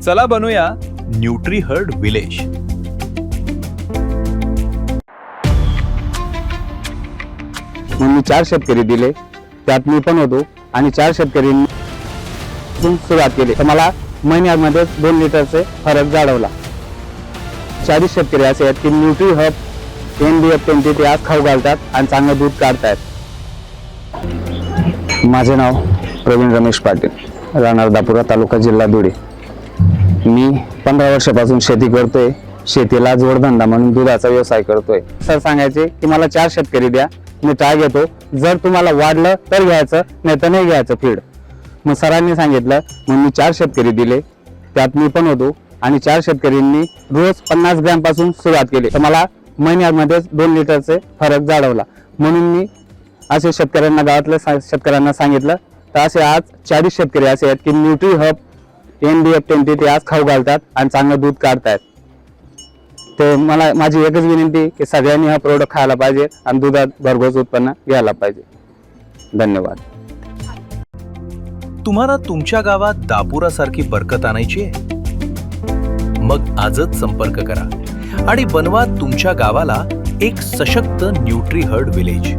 चला बनूया nutri heard village. मी 4 शेतकरी दिले, त्यात मी पण होतो आणि 4 शेतकऱ्यांनी सुरुवात केली तर मला महिन्यामध्ये 2 लिटरचे फरक जाणवला। 40 शेतकरी असे आहेत की न्यूट्री हब NBF20 ते आज खाऊ घालतात आणि चांगलं दूध काढतात। माझे नाव प्रवीण रमेश पाटील, राहणार दापुरा, तालुका जिल्हा धुळे। मी 15 वर्षापासून शेती करतोय। शेतीला जोडधंदा म्हणून दुधाचा व्यवसाय करतोय। सर सांगायचे की मला 4 शेतकरी द्या, मी ट्राय घेतो, जर तुम्हाला वाढलं तर घ्यायचं, नाही तर नाही घ्यायचं फीड। मग सरांनी सांगितलं, मग मी 4 शेतकरी दिले, त्यात मी पण होतो आणि 4 शेतकऱ्यांनी रोज 50 ग्रॅम पासून सुरुवात केली तर मला महिन्यामध्ये 2 लिटरचे फरक जाणवला। म्हणून मी असे शेतकऱ्यांना, गावातल्या शेतकऱ्यांना सांगितलं, तर असे आज 40 शेतकरी असे आहेत की न्यूट्री हब NBF20 ते आज खाऊ घालतात आणि चांगलं दूध काढतात। ते मला माझी एकच विनंती की सगळ्यांनी हा प्रोडक्ट खायला पाहिजे आणि दुधात भरघोस उत्पन्न घ्यायला पाहिजे। धन्यवाद। तुम्हाला तुमच्या गावात दापुरासारखी बरकत आणायची आहे? मग आजच संपर्क करा आणि बनवा तुमच्या गावाला एक सशक्त न्यूट्री हर्ड विलेज।